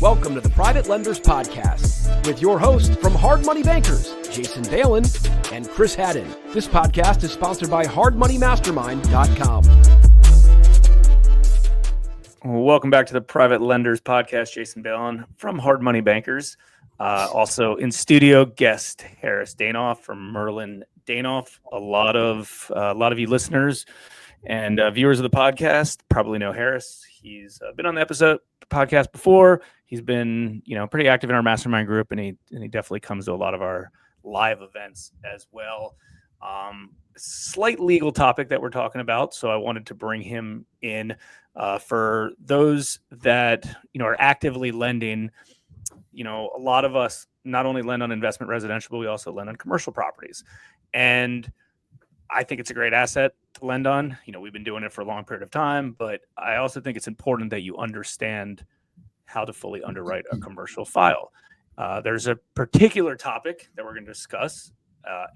Welcome to the Private Lenders Podcast with your hosts from Hard Money Bankers, Jason Balin and Chris Haddon. This podcast is sponsored by hardmoneymastermind.com. Welcome back to the Private Lenders Podcast. Jason Balin from Hard Money Bankers. Also in studio, guest Harris Dainoff from Murland. Dainoff, a lot of you listeners and viewers of the podcast probably know Harris. He's been on the podcast before. He's been, pretty active in our Mastermind group, and he definitely comes to a lot of our live events as well. Slight legal topic that we're talking about, so I wanted to bring him in. For those that are actively lending, a lot of us not only lend on investment residential, but we also lend on commercial properties. And I think it's a great asset to lend on. We've been doing it for a long period of time, but I also think it's important that you understand how to fully underwrite a commercial file. There's a particular topic that we're going to discuss,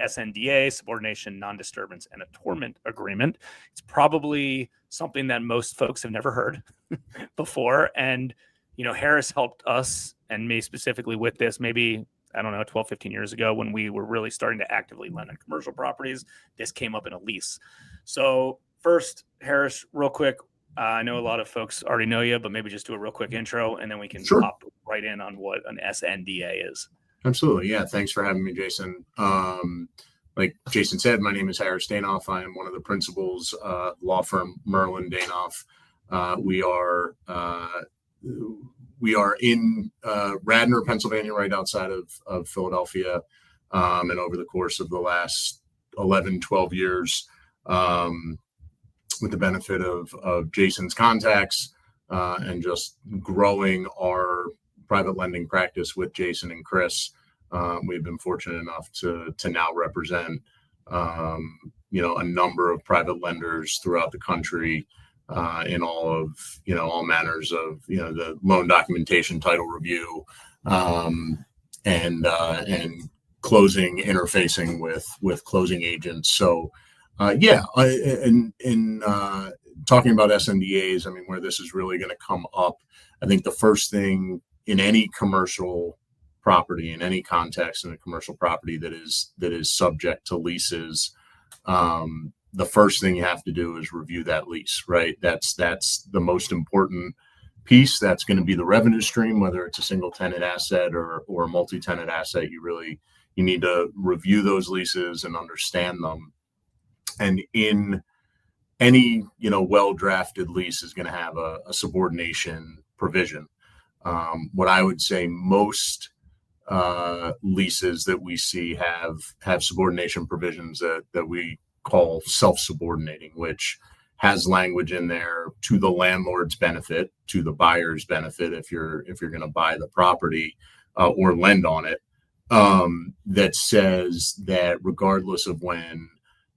SNDA, Subordination, Non-Disturbance, and Attornment Agreement. It's probably something that most folks have never heard before. And, Harris helped us and me specifically with this maybe, 12, 15 years ago when we were really starting to actively lend on commercial properties. This came up in a lease. So first, Harris, real quick, I know a lot of folks already know you, but maybe just do a real quick intro and then we can hop right in on what an SNDA is. Absolutely. Yeah. Thanks for having me, Jason. Like Jason said, my name is Harris Dainoff. I am one of the principals, law firm Murland Dainoff. We are in Radnor, Pennsylvania, right outside of Philadelphia. And over the course of the last 11, 12 years, with the benefit of Jason's contacts and just growing our private lending practice with Jason and Chris, we've been fortunate enough to now represent a number of private lenders throughout the country in all manners of the loan documentation, title review, and closing, interfacing with closing agents. So in talking about SNDAs, where this is really going to come up, I think the first thing in any commercial property, in any context in a commercial property that is subject to leases, the first thing you have to do is review that lease, right? That's the most important piece. That's going to be the revenue stream, whether it's a single tenant asset or a multi-tenant asset. You need to review those leases and understand them. And in any, well-drafted lease is going to have a subordination provision. What I would say most leases that we see have subordination provisions that we call self-subordinating, which has language in there to the landlord's benefit, to the buyer's benefit if you're going to buy the property or lend on it, that says that regardless of when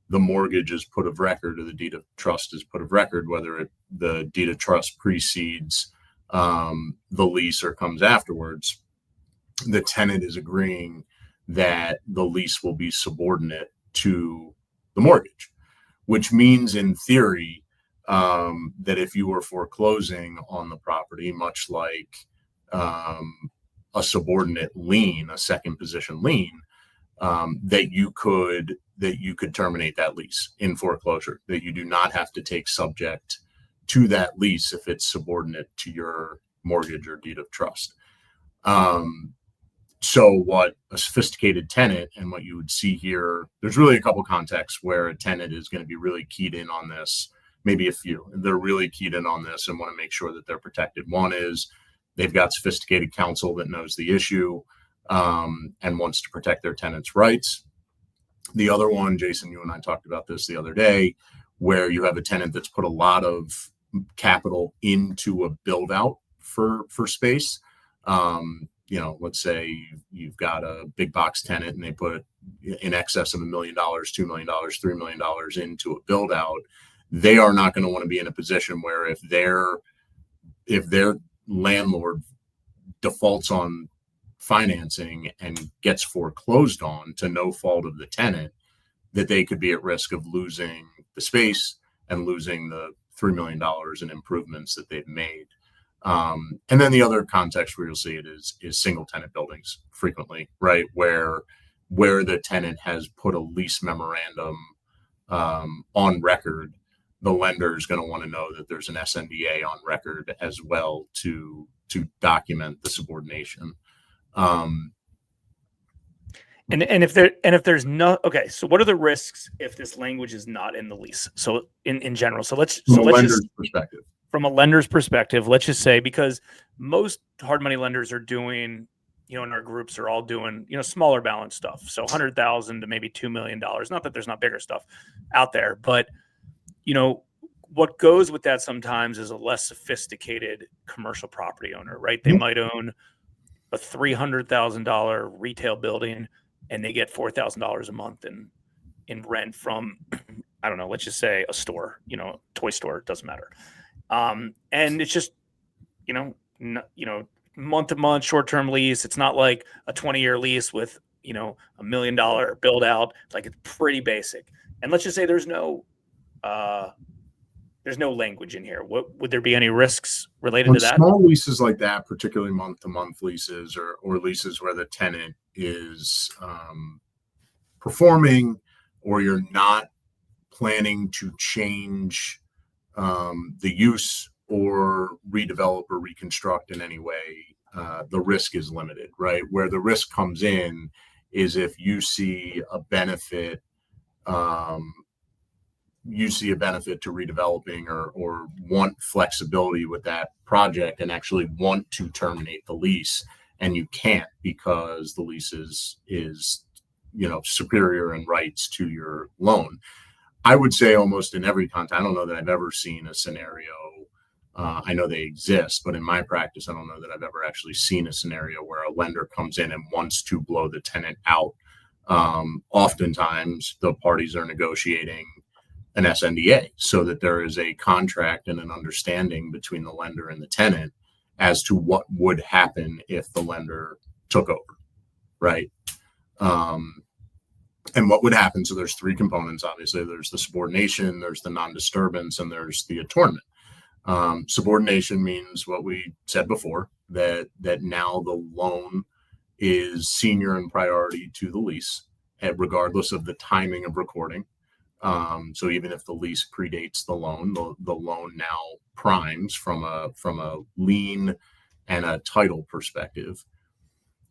the mortgage is put of record or the deed of trust is put of record, whether the deed of trust precedes the lease or comes afterwards, the tenant is agreeing that the lease will be subordinate to the mortgage, which means in theory that if you were foreclosing on the property, much like a subordinate lien, a second position lien, that you could terminate that lease in foreclosure, that you do not have to take subject to that lease if it's subordinate to your mortgage or deed of trust. So what a sophisticated tenant, and what you would see here, there's really a couple contexts where a tenant is going to be really keyed in on this, maybe a few. They're really keyed in on this and want to make sure that they're protected. One is they've got sophisticated counsel that knows the issue and wants to protect their tenants' rights. The other one, Jason, you and I talked about this the other day, where you have a tenant that's put a lot of capital into a build out for space. Let's say you've got a big box tenant and they put in excess of $1 million, $2 million, $3 million into a build out. They are not going to want to be in a position where if their landlord defaults on financing and gets foreclosed on to no fault of the tenant, that they could be at risk of losing the space and losing the $3 million in improvements that they've made. And then the other context where you'll see it is single tenant buildings frequently, right? Where the tenant has put a lease memorandum on record, the lender is going to want to know that there's an SNDA on record as well to document the subordination. And if there's no, okay, so what are the risks if this language is not in the lease? So in general, let's just perspective. From a lender's perspective, let's just say, because most hard money lenders are doing, in our groups are all doing, smaller balance stuff. So 100,000 to maybe $2 million. Not that there's not bigger stuff out there, but what goes with that sometimes is a less sophisticated commercial property owner, right? They might own a $300,000 retail building and they get $4,000 a month in rent from, I don't know, let's just say a store, toy store, it doesn't matter. And it's just, month to month, short-term lease. It's not like a 20-year lease with, $1 million build out. Like, it's pretty basic. And let's just say there's no language in here. Would there be any risks related to that? Small leases like that, particularly month-to-month leases or leases where the tenant is performing, or you're not planning to change the use or redevelop or reconstruct in any way, the risk is limited, right? Where the risk comes in is if you see a benefit to redeveloping or want flexibility with that project and actually want to terminate the lease, and you can't because the lease is superior in rights to your loan. I would say almost in every context, I don't know that I've ever seen a scenario. I know they exist, but in my practice, I don't know that I've ever actually seen a scenario where a lender comes in and wants to blow the tenant out. Oftentimes, the parties are negotiating an SNDA so that there is a contract and an understanding between the lender and the tenant as to what would happen if the lender took over, right? And what would happen. So there's three components. Obviously, there's the subordination, there's the non-disturbance, and there's the attornment. Subordination means what we said before, that now the loan is senior in priority to the lease, regardless of the timing of recording. So even if the lease predates the loan now primes from a lien and a title perspective.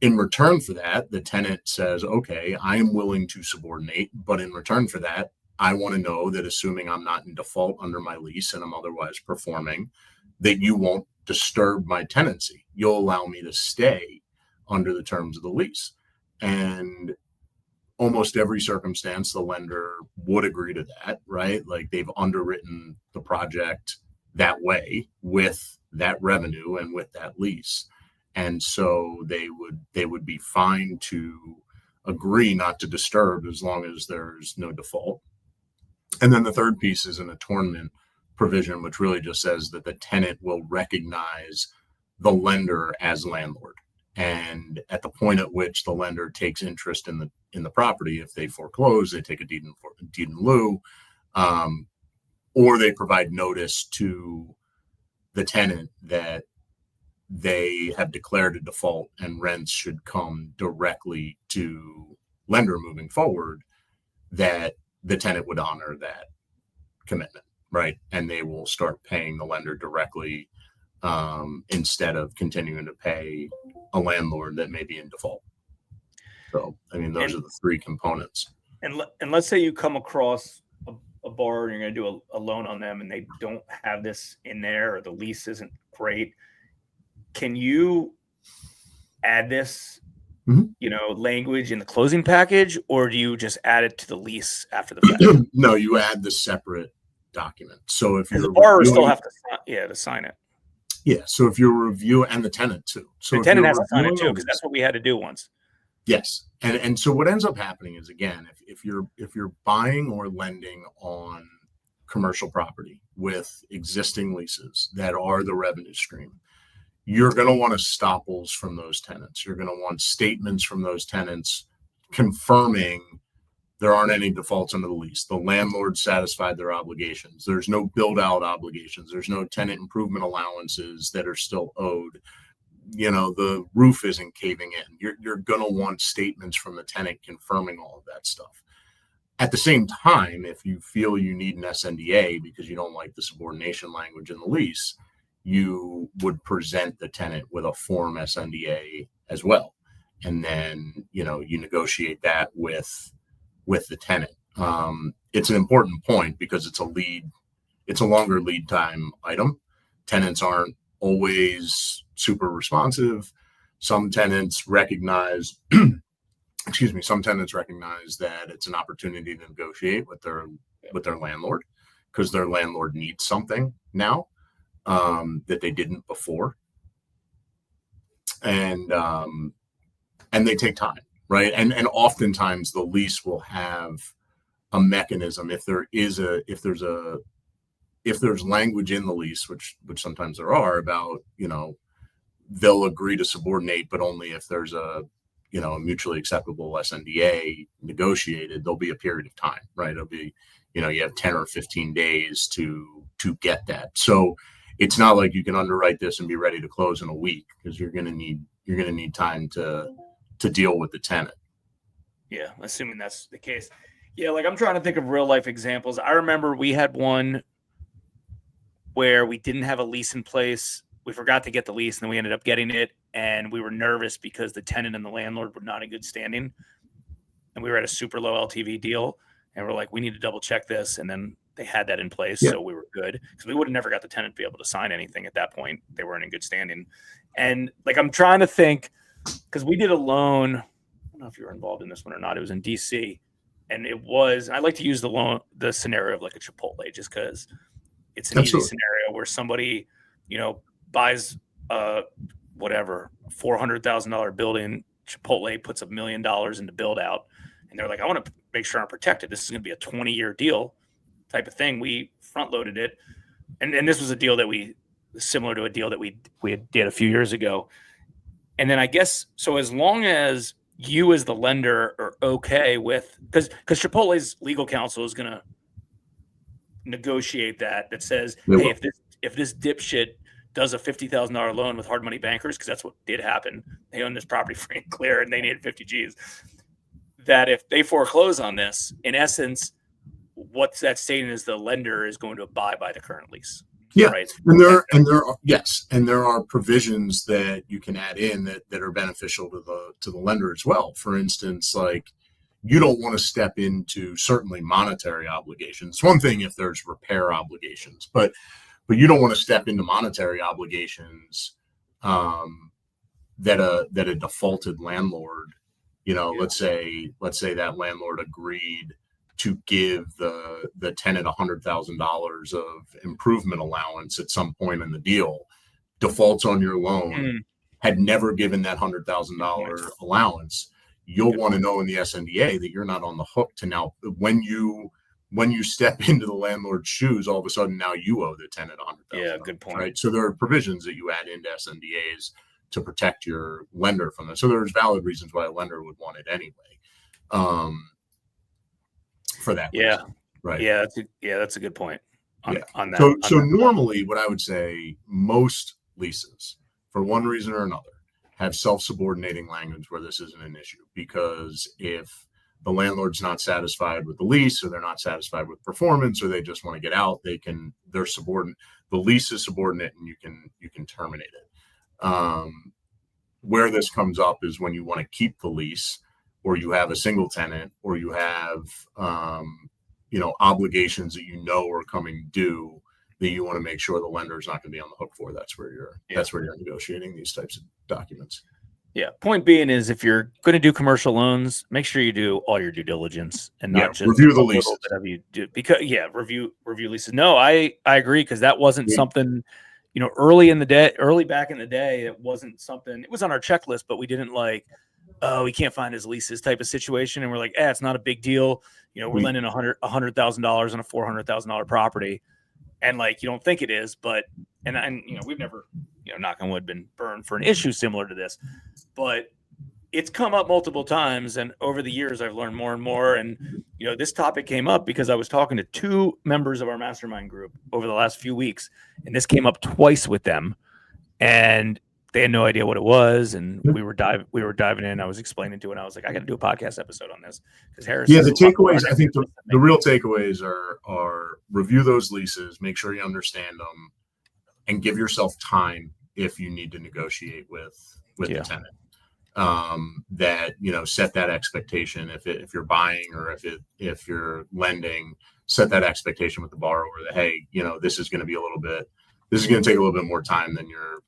In return for that, the tenant says, okay, I am willing to subordinate, but in return for that, I want to know that assuming I'm not in default under my lease and I'm otherwise performing, that you won't disturb my tenancy. You'll allow me to stay under the terms of the lease. And almost every circumstance, the lender would agree to that, right? Like, they've underwritten the project that way with that revenue and with that lease. And so they would be fine to agree not to disturb as long as there's no default. And then the third piece is an attornment provision, which really just says that the tenant will recognize the lender as landlord. And at the point at which the lender takes interest in the property, if they foreclose, they take a deed in lieu, or they provide notice to the tenant that they have declared a default and rents should come directly to lender moving forward, that the tenant would honor that commitment, right? And they will start paying the lender directly instead of continuing to pay a landlord that may be in default. So, I mean, those are the three components. And let's say you come across a borrower and you're going to do a loan on them and they don't have this in there, or the lease isn't great. Can you add this, language in the closing package, or do you just add it to the lease after the fact? No, you add the separate document. So if the borrower still have to sign it. Yeah. So if you're reviewing, and the tenant too. So the tenant has to sign it too, because that's what we had to do once. Yes. And so what ends up happening is, again, if you're buying or lending on commercial property with existing leases that are the revenue stream, you're going to want estoppels from those tenants. You're going to want statements from those tenants confirming There aren't any defaults under the lease. The landlord satisfied their obligations. There's no build out obligations. There's no tenant improvement allowances that are still owed. The roof isn't caving in. You're going to want statements from the tenant confirming all of that stuff. At the same time, if you feel you need an SNDA because you don't like the subordination language in the lease, you would present the tenant with a form SNDA as well. And then, you negotiate that with the tenant. It's an important point because it's a longer lead time item. Tenants aren't always super responsive. Some tenants recognize that it's an opportunity to negotiate with their landlord because their landlord needs something now that they didn't before, and they take time, right? And oftentimes the lease will have a mechanism if there's language in the lease, which sometimes there are, about they'll agree to subordinate, but only if there's a mutually acceptable SNDA negotiated. There'll be a period of time, right? It'll be, you have 10 or 15 days to get that. So it's not like you can underwrite this and be ready to close in a week, because you're going to need time to deal with the tenant. Yeah, assuming that's the case. Yeah, like I'm trying to think of real life examples. I remember we had one where we didn't have a lease in place. We forgot to get the lease, and then we ended up getting it, and we were nervous because the tenant and the landlord were not in good standing, and we were at a super low LTV deal, and we're like, we need to double check this, and then they had that in place, so we were good, because we would have never got the tenant to be able to sign anything at that point. They weren't in good standing. And like, I'm trying to think, because we did a loan, I don't know if you were involved in this one or not, it was in DC, and I like to use the scenario of like a Chipotle, just because it's an easy scenario where somebody, buys whatever $400,000 building. Chipotle puts $1 million into build out, and they're like, I want to make sure I'm protected. This is going to be a 20-year deal type of thing. We front loaded it, and this was a deal that similar to a deal that we did a few years ago. And then I guess, so as long as you as the lender are okay with, because Chipotle's legal counsel is going to negotiate that says, hey, if this dipshit does a $50,000 loan with hard money bankers, because that's what did happen. They own this property free and clear, and they needed 50 G's. That if they foreclose on this, in essence, what's that stating is the lender is going to abide by the current lease. Yeah, right. And there are provisions that you can add in that are beneficial to the lender as well. For instance, like, you don't want to step into certainly monetary obligations. It's one thing if there's repair obligations, but you don't want to step into monetary obligations that a defaulted landlord, let's say that landlord agreed to give the tenant $100,000 of improvement allowance at some point in the deal, defaults on your loan, had never given that $100,000 allowance. You'll want to know in the SNDA that you're not on the hook to now, when you step into the landlord's shoes, all of a sudden now you owe the tenant $100,000. Yeah, good point. Right. So there are provisions that you add into SNDAs to protect your lender from that. So there's valid reasons why a lender would want it anyway. For that reason. Right. Yeah, that's a good point on that. So normally what I would say, most leases, for one reason or another, have self-subordinating language where this isn't an issue, because if the landlord's not satisfied with the lease, or they're not satisfied with performance, or they just want to get out, they're subordinate. The lease is subordinate, and you can terminate it. Where this comes up is when you want to keep the lease, or you have a single tenant, or you have obligations that are coming due that you want to make sure the lender is not going to be on the hook for. That's where you're negotiating these types of documents. Yeah. Point being is, if you're going to do commercial loans, make sure you do all your due diligence and not just review the leases. You do, because review leases. No, I agree, because that wasn't something, early back in the day, it wasn't something. It was on our checklist, but we didn't we can't find his leases type of situation, and we're like, it's not a big deal. We're lending $100,000 on a $400,000 property, and you don't think it is, but we've never, knock on wood, been burned for an issue similar to this. But it's come up multiple times, and over the years I've learned more and more. And this topic came up because I was talking to 2 members of our mastermind group over the last few weeks, and this came up twice with them, and they had no idea what it was. And we were diving in. I was explaining to it. And I was like, I got to do a podcast episode on this because Harris. Yeah, the takeaways. I think the real takeaways are review those leases, make sure you understand them, and give yourself time if you need to negotiate with the tenant. That set that expectation if you're buying or if you're lending, set that expectation with the borrower that, hey, this is going to take a little bit more time than your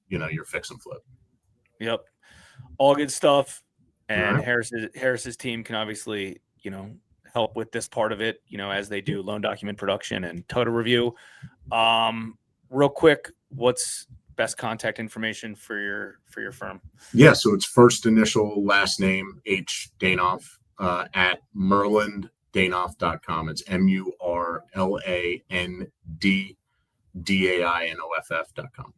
fix and flip. Yep, all good stuff. And Right. Harris's team can obviously help with this part of it, as they do loan document production and total review. Real quick, what's best contact information for your firm? Yeah, so it's first initial last name H Dainoff at MurlandDainoff.com. It's MurlandDainoff.com.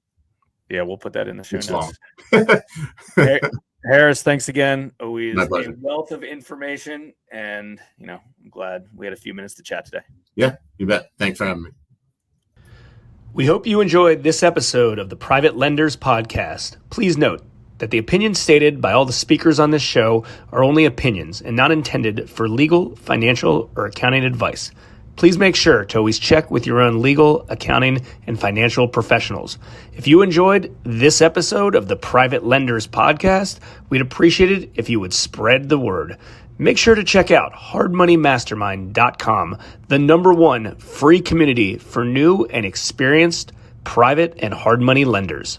Yeah, we'll put that in the show It's notes. long. Harris, thanks again. Always My a pleasure. wealth of information, and I'm glad we had a few minutes to chat today. Yeah, you bet. Thanks for having me. We hope you enjoyed this episode of the Private Lenders Podcast. Please note that the opinions stated by all the speakers on this show are only opinions and not intended for legal, financial, or accounting advice. Please make sure to always check with your own legal, accounting, and financial professionals. If you enjoyed this episode of the Private Lenders Podcast, we'd appreciate it if you would spread the word. Make sure to check out hardmoneymastermind.com, the #1 free community for new and experienced private and hard money lenders.